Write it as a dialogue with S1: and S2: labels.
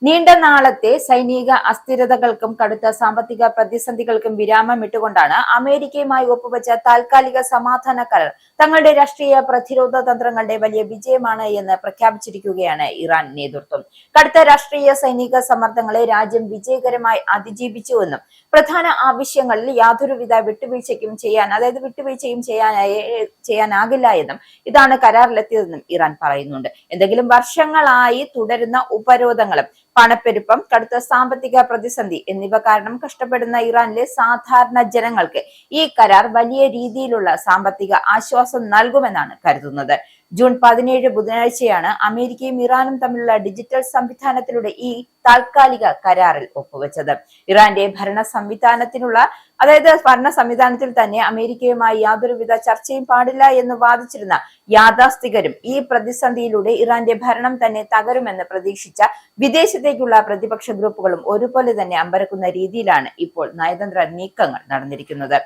S1: നീണ്ട നാളത്തെ സൈനിക അസ്ഥിരതകൾക്കും കടുത്ത സാമ്പത്തിക പ്രതിസന്ധികൾക്കും വിരാമം ഇട്ടുകൊണ്ടാണ് അമേരിക്കയുമായി ഒപ്പുവെച്ച താൽക്കാലിക സമാധാന കരാർ തങ്ങളുടെ രാഷ്ട്രീയ പ്രതിരോധ തന്ത്രങ്ങളുടെ വലിയ വിജയമാണ് എന്ന് പ്രഖ്യാപിച്ചിരിക്കുകയാണ് ഇറാൻ നേതൃത്വം. കടുത്ത രാഷ്ട്രീയ സൈനിക സമ്മർദ്ദങ്ങളെ രാജ്യം വിജയകരമായി അതിജീവിച്ചുവെന്നും പ്രധാന ആവശ്യങ്ങളിൽ യാതൊരുവിധ വിട്ടുവീഴ്ചയും ചെയ്യാനാകില്ല എന്നും ഇതാണ് കരാറിലെത്തിയതെന്നും ഇറാൻ പറയുന്നുണ്ട്. എന്തെങ്കിലും വർഷങ്ങളായി തുടരുന്ന ഉപരോധങ്ങളും പണപ്പെരുപ്പം, കടുത്ത സാമ്പത്തിക പ്രതിസന്ധി എന്നിവ കാരണം കഷ്ടപ്പെടുന്ന ഇറാനിലെ സാധാരണ ജനങ്ങൾക്ക് ഈ കരാർ വലിയ രീതിയിലുള്ള സാമ്പത്തിക ആശ്വാസം നൽകുമെന്നാണ് കരുതുന്നത്. ജൂൺ 17 ബുധനാഴ്ചയാണ് അമേരിക്കയും ഇറാനും തമ്മിലുള്ള ഡിജിറ്റൽ സംവിധാനത്തിലൂടെ ഈ താൽക്കാലിക കരാറിൽ ഒപ്പുവെച്ചത്. ഇറാന്റെ ഭരണ സംവിധാനത്തിൽ തന്നെ അമേരിക്കയുമായി യാതൊരുവിധ ചർച്ചയും പാടില്ല എന്ന് വാദിച്ചിരുന്ന യാഥാസ്ഥികരും ഈ പ്രതിസന്ധിയിലൂടെ ഇറാന്റെ ഭരണം തന്നെ തകരുമെന്ന് പ്രതീക്ഷിച്ച വിദേശത്തേക്കുള്ള പ്രതിപക്ഷ ഗ്രൂപ്പുകളും ഒരുപോലെ തന്നെ അമ്പരക്കുന്ന രീതിയിലാണ് ഇപ്പോൾ നയതന്ത്ര നീക്കങ്ങൾ നടന്നിരിക്കുന്നത്.